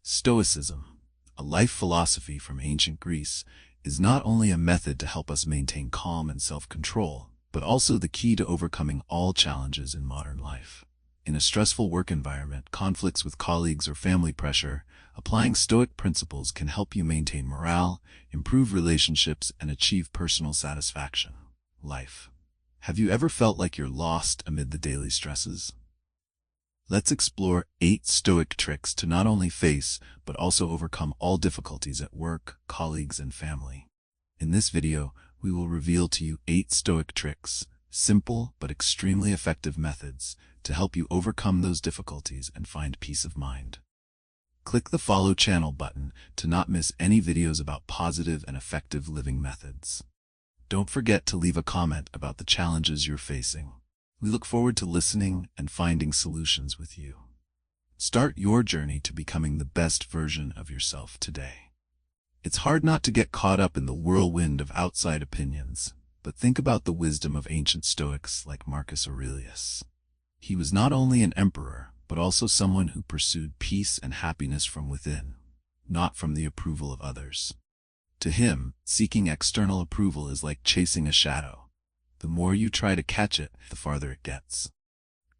Stoicism, a life philosophy from ancient Greece, is not only a method to help us maintain calm and self-control, but also the key to overcoming all challenges in modern life. In a stressful work environment, conflicts with colleagues, or family pressure, applying Stoic principles can help you maintain morale, improve relationships, and achieve personal satisfaction. Life. Have you ever felt like you're lost amid the daily stresses? Let's explore 8 Stoic tricks to not only face, but also overcome all difficulties at work, colleagues, and family. In this video, we will reveal to you 8 Stoic tricks, simple but extremely effective methods to help you overcome those difficulties and find peace of mind. Click the follow channel button to not miss any videos about positive and effective living methods. Don't forget to leave a comment about the challenges you're facing. We look forward to listening and finding solutions with you. Start your journey to becoming the best version of yourself today. It's hard not to get caught up in the whirlwind of outside opinions, but think about the wisdom of ancient Stoics like Marcus Aurelius. He was not only an emperor, but also someone who pursued peace and happiness from within, not from the approval of others. To him, seeking external approval is like chasing a shadow. The more you try to catch it, the farther it gets.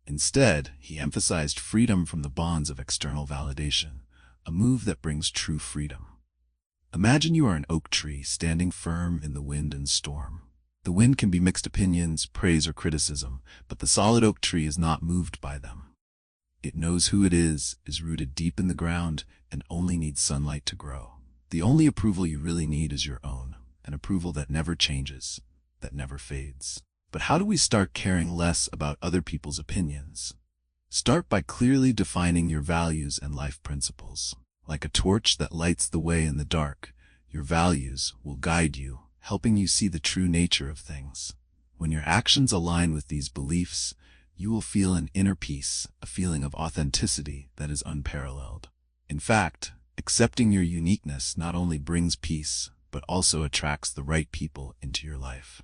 Instead, he emphasized freedom from the bonds of external validation, a move that brings true freedom. Imagine you are an oak tree standing firm in the wind and storm. The wind can be mixed opinions, praise, or criticism, but the solid oak tree is not moved by them. It knows who it is rooted deep in the ground, and only needs sunlight to grow. The only approval you really need is your own, an approval that never changes, that never fades. But how do we start caring less about other people's opinions? Start by clearly defining your values and life principles. Like a torch that lights the way in the dark, your values will guide you, helping you see the true nature of things. When your actions align with these beliefs, you will feel an inner peace, a feeling of authenticity that is unparalleled. In fact, accepting your uniqueness not only brings peace, but also attracts the right people into your life.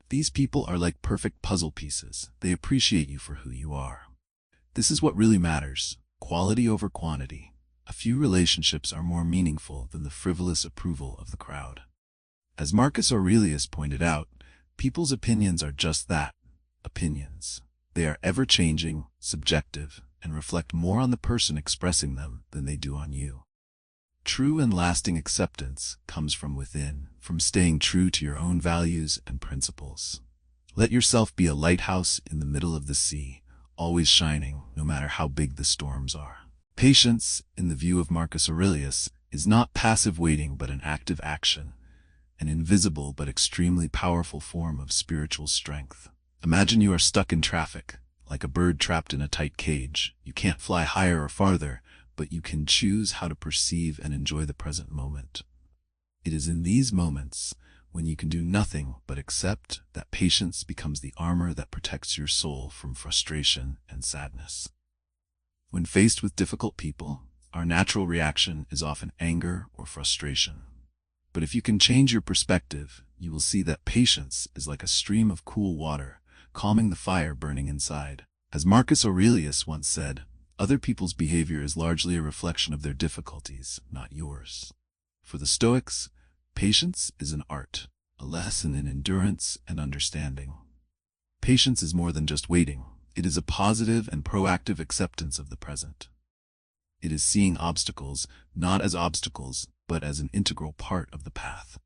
These people are like perfect puzzle pieces. They appreciate you for who you are. This is what really matters, quality over quantity. A few relationships are more meaningful than the frivolous approval of the crowd. As Marcus Aurelius pointed out, people's opinions are just that, opinions. They are ever-changing, subjective, and reflect more on the person expressing them than they do on you. True and lasting acceptance comes from within, from staying true to your own values and principles. Let yourself be a lighthouse in the middle of the sea, always shining, no matter how big the storms are. Patience, in the view of Marcus Aurelius, is not passive waiting but an active action, an invisible but extremely powerful form of spiritual strength. Imagine you are stuck in traffic, like a bird trapped in a tight cage. You can't fly higher or farther, but you can choose how to perceive and enjoy the present moment. It is in these moments, when you can do nothing but accept, that patience becomes the armor that protects your soul from frustration and sadness. When faced with difficult people, our natural reaction is often anger or frustration. But if you can change your perspective, you will see that patience is like a stream of cool water, calming the fire burning inside. As Marcus Aurelius once said, other people's behavior is largely a reflection of their difficulties, not yours. For the Stoics, patience is an art, a lesson in endurance and understanding. Patience is more than just waiting. It is a positive and proactive acceptance of the present. It is seeing obstacles not as obstacles, but as an integral part of the path.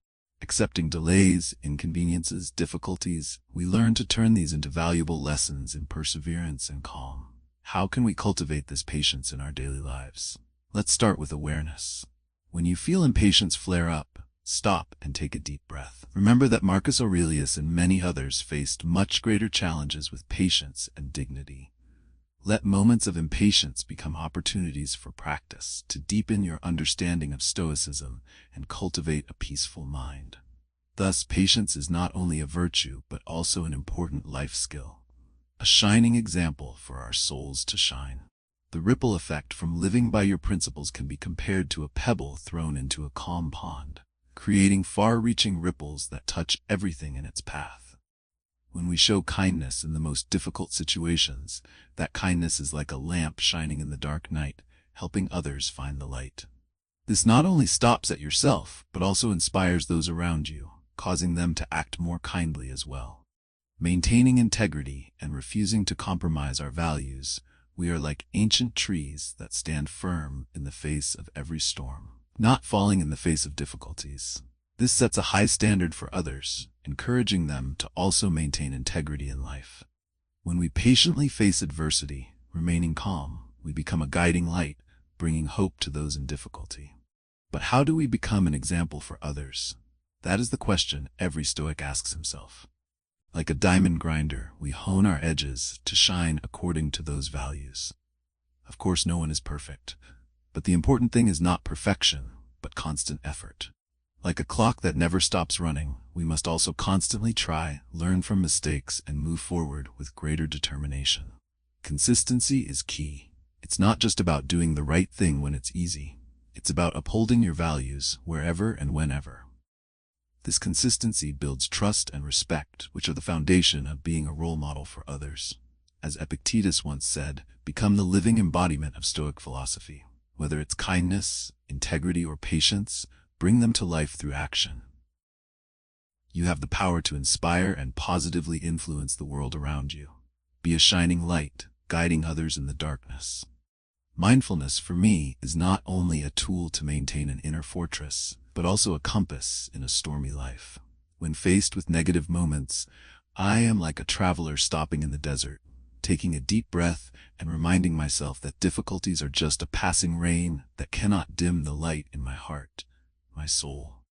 Accepting delays, inconveniences, difficulties, we learn to turn these into valuable lessons in perseverance and calm. How can we cultivate this patience in our daily lives? Let's start with awareness. When you feel impatience flare up, stop and take a deep breath. Remember that Marcus Aurelius and many others faced much greater challenges with patience and dignity. Let moments of impatience become opportunities for practice to deepen your understanding of Stoicism and cultivate a peaceful mind. Thus, patience is not only a virtue, but also an important life skill, a shining example for our souls to shine. The ripple effect from living by your principles can be compared to a pebble thrown into a calm pond, creating far-reaching ripples that touch everything in its path. When we show kindness in the most difficult situations, that kindness is like a lamp shining in the dark night, helping others find the light. This not only stops at yourself, but also inspires those around you, causing them to act more kindly as well. Maintaining integrity and refusing to compromise our values, we are like ancient trees that stand firm in the face of every storm, not falling in the face of difficulties. This sets a high standard for others, encouraging them to also maintain integrity in life. When we patiently face adversity, remaining calm, we become a guiding light, bringing hope to those in difficulty. But how do we become an example for others? That is the question every Stoic asks himself. Like a diamond grinder, we hone our edges to shine according to those values. Of course, no one is perfect, but the important thing is not perfection, but constant effort. Like a clock that never stops running, we must also constantly try, learn from mistakes, and move forward with greater determination. Consistency is key. It's not just about doing the right thing when it's easy. It's about upholding your values wherever and whenever. This consistency builds trust and respect, which are the foundation of being a role model for others. As Epictetus once said, become the living embodiment of Stoic philosophy. Whether it's kindness, integrity, or patience, bring them to life through action. You have the power to inspire and positively influence the world around you. Be a shining light, guiding others in the darkness. Mindfulness, for me, is not only a tool to maintain an inner fortress, but also a compass in a stormy life. When faced with negative moments, I am like a traveler stopping in the desert, taking a deep breath and reminding myself that difficulties are just a passing rain that cannot dim the light in my heart, my soul.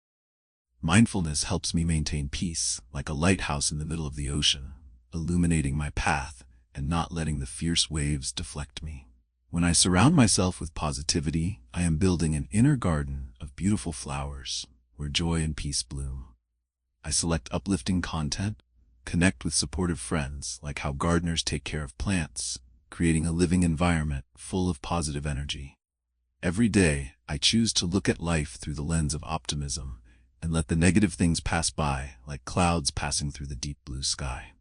Mindfulness helps me maintain peace, like a lighthouse in the middle of the ocean, illuminating my path and not letting the fierce waves deflect me. When I surround myself with positivity, I am building an inner garden of beautiful flowers where joy and peace bloom. I select uplifting content, connect with supportive friends like how gardeners take care of plants, creating a living environment full of positive energy. Every day, I choose to look at life through the lens of optimism and let the negative things pass by like clouds passing through the deep blue sky.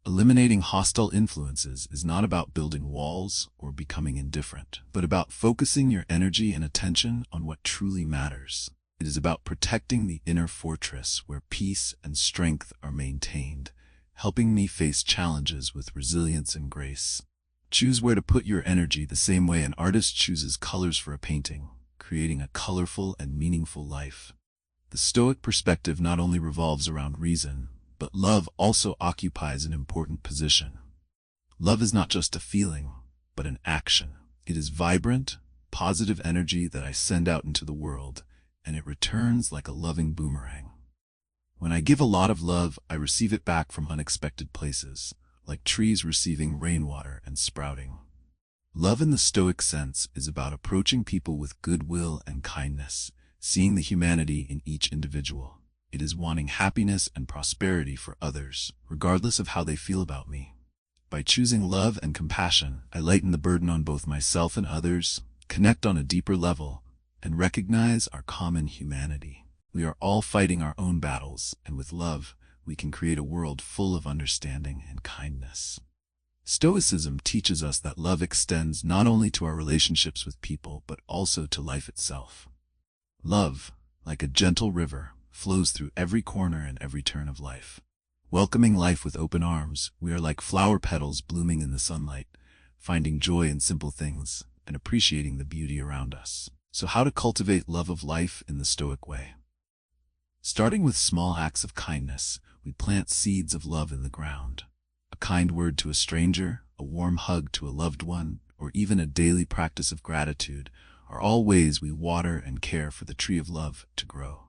Eliminating hostile influences is not about building walls or becoming indifferent, but about focusing your energy and attention on what truly matters. It is about protecting the inner fortress where peace and strength are maintained, helping me face challenges with resilience and grace. Choose where to put your energy the same way an artist chooses colors for a painting, creating a colorful and meaningful life. The Stoic perspective not only revolves around reason, but love also occupies an important position. Love is not just a feeling, but an action. It is vibrant, positive energy that I send out into the world, and it returns like a loving boomerang. When I give a lot of love, I receive it back from unexpected places, like trees receiving rainwater and sprouting. Love in the Stoic sense is about approaching people with goodwill and kindness, seeing the humanity in each individual. It is wanting happiness and prosperity for others, regardless of how they feel about me. By choosing love and compassion, I lighten the burden on both myself and others, connect on a deeper level, and recognize our common humanity. We are all fighting our own battles, and with love, we can create a world full of understanding and kindness. Stoicism teaches us that love extends not only to our relationships with people, but also to life itself. Love, like a gentle river, flows through every corner and every turn of life. Welcoming life with open arms, we are like flower petals blooming in the sunlight, finding joy in simple things and appreciating the beauty around us. So how to cultivate love of life in the Stoic way? Starting with small acts of kindness, we plant seeds of love in the ground. A kind word to a stranger, a warm hug to a loved one, or even a daily practice of gratitude are all ways we water and care for the tree of love to grow.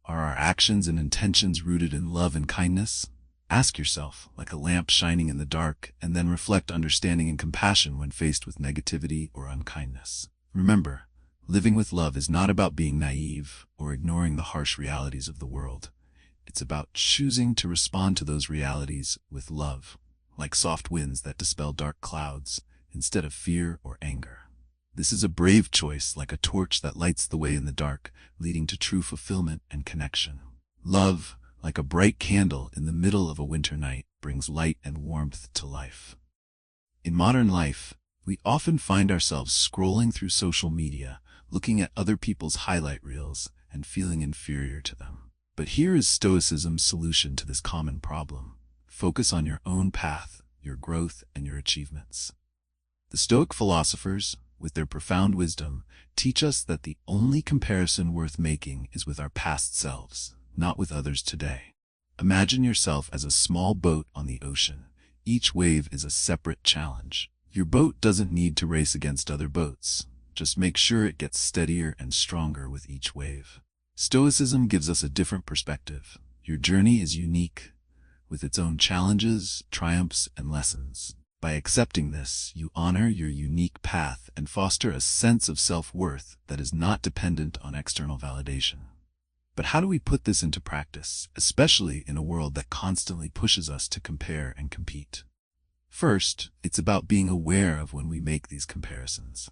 Are our actions and intentions rooted in love and kindness? Ask yourself, like a lamp shining in the dark, and then reflect understanding and compassion when faced with negativity or unkindness. Remember, living with love is not about being naive or ignoring the harsh realities of the world. It's about choosing to respond to those realities with love, like soft winds that dispel dark clouds, instead of fear or anger. This is a brave choice, like a torch that lights the way in the dark, leading to true fulfillment and connection. Love, like a bright candle in the middle of a winter night, brings light and warmth to life. In modern life, We often find ourselves scrolling through social media, looking at other people's highlight reels, and feeling inferior to them. But here is Stoicism's solution to this common problem. Focus on your own path, your growth, and your achievements. The Stoic philosophers, with their profound wisdom, teach us that the only comparison worth making is with our past selves, not with others today. Imagine yourself as a small boat on the ocean. Each wave is a separate challenge. Your boat doesn't need to race against other boats. Just make sure it gets steadier and stronger with each wave. Stoicism gives us a different perspective. Your journey is unique, with its own challenges, triumphs, and lessons. By accepting this, you honor your unique path and foster a sense of self-worth that is not dependent on external validation. But how do we put this into practice, especially in a world that constantly pushes us to compare and compete? First, it's about being aware of when we make these comparisons.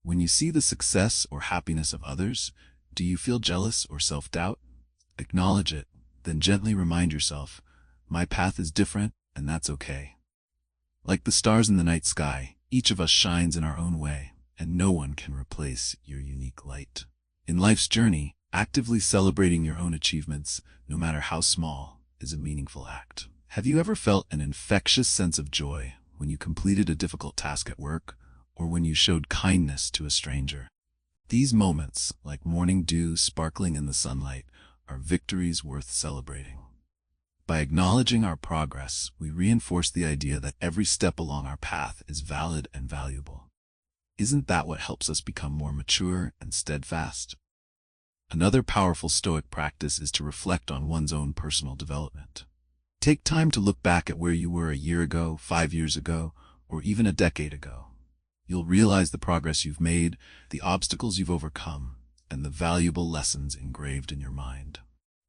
When you see the success or happiness of others, do you feel jealous or self-doubt? Acknowledge it, then gently remind yourself, my path is different, and that's okay. Like the stars in the night sky, each of us shines in our own way, and no one can replace your unique light. In life's journey, actively celebrating your own achievements, no matter how small, is a meaningful act. Have you ever felt an infectious sense of joy when you completed a difficult task at work, or when you showed kindness to a stranger? These moments, like morning dew sparkling in the sunlight, are victories worth celebrating. By acknowledging our progress, we reinforce the idea that every step along our path is valid and valuable. Isn't that what helps us become more mature and steadfast? Another powerful Stoic practice is to reflect on one's own personal development. Take time to look back at where you were a year ago, 5 years ago, or even a decade ago. You'll realize the progress you've made, the obstacles you've overcome, and the valuable lessons engraved in your mind.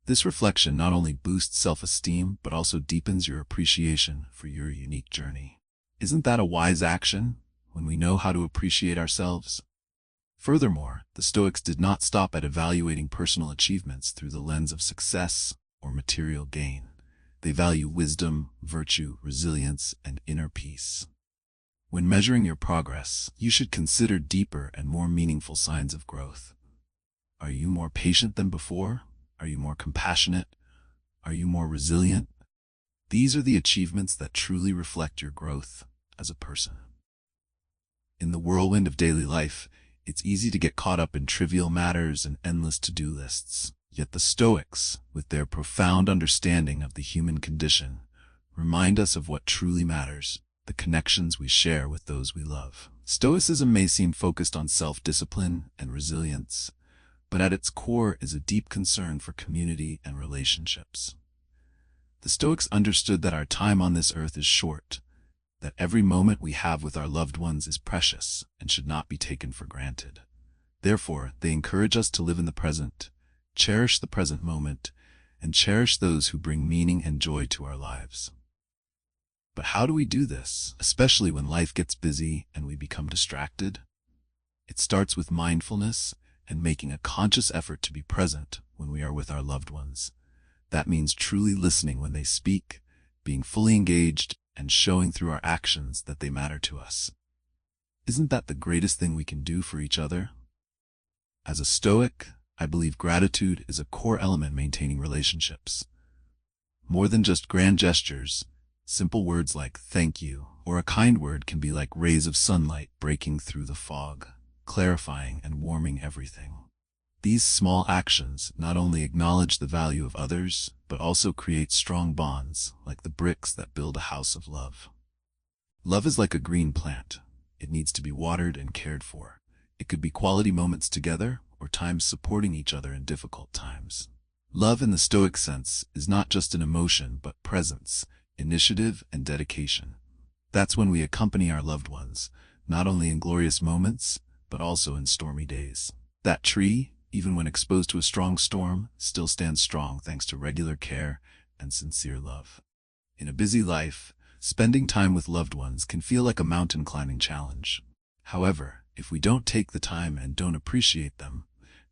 This reflection not only boosts self-esteem, but also deepens your appreciation for your unique journey. Isn't that a wise action, when we know how to appreciate ourselves? Furthermore, the Stoics did not stop at evaluating personal achievements through the lens of success or material gain. They value wisdom, virtue, resilience, and inner peace. When measuring your progress, you should consider deeper and more meaningful signs of growth. Are you more patient than before? Are you more compassionate? Are you more resilient? These are the achievements that truly reflect your growth as a person. In the whirlwind of daily life, it's easy to get caught up in trivial matters and endless to-do lists. Yet the Stoics, with their profound understanding of the human condition, remind us of what truly matters, the connections we share with those we love. Stoicism may seem focused on self-discipline and resilience, but at its core is a deep concern for community and relationships. The Stoics understood that our time on this earth is short, that every moment we have with our loved ones is precious and should not be taken for granted. Therefore, they encourage us to live in the present, cherish the present moment, and cherish those who bring meaning and joy to our lives. But how do we do this, especially when life gets busy and we become distracted? It starts with mindfulness and making a conscious effort to be present when we are with our loved ones. That means truly listening when they speak, being fully engaged, and showing through our actions that they matter to us. Isn't that the greatest thing we can do for each other? As a Stoic, I believe gratitude is a core element maintaining relationships. More than just grand gestures, simple words like thank you or a kind word can be like rays of sunlight breaking through the fog, clarifying and warming everything. These small actions not only acknowledge the value of others, but also create strong bonds, like the bricks that build a house of love. Love is like a green plant. It needs to be watered and cared for. It could be quality moments together, or times supporting each other in difficult times. Love in the Stoic sense is not just an emotion, but presence, initiative, and dedication. That's when we accompany our loved ones, not only in glorious moments, but also in stormy days. That tree, even when exposed to a strong storm, still stands strong thanks to regular care and sincere love. In a busy life, spending time with loved ones can feel like a mountain climbing challenge. However, if we don't take the time and don't appreciate them,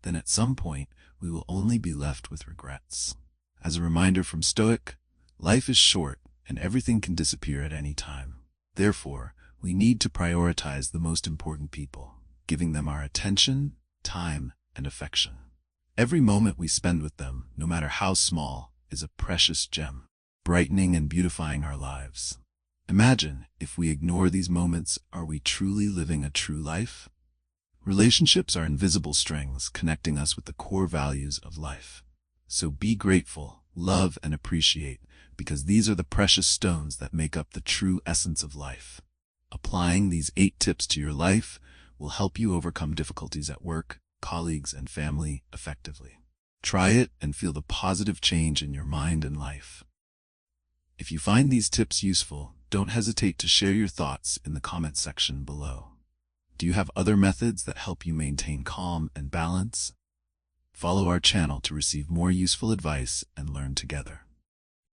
then at some point we will only be left with regrets. As a reminder from Stoic, life is short and everything can disappear at any time. Therefore, We need to prioritize the most important people, giving them our attention, time, and affection. Every moment we spend with them, no matter how small, is a precious gem, brightening and beautifying our lives. Imagine, if we ignore these moments, are we truly living a true life? Relationships are invisible strings connecting us with the core values of life. So be grateful, love, and appreciate, because these are the precious stones that make up the true essence of life. Applying these 8 tips to your life will help you overcome difficulties at work, colleagues, and family effectively. Try it and feel the positive change in your mind and life. If you find these tips useful, don't hesitate to share your thoughts in the comment section below. Do you have other methods that help you maintain calm and balance? Follow our channel to receive more useful advice and learn together.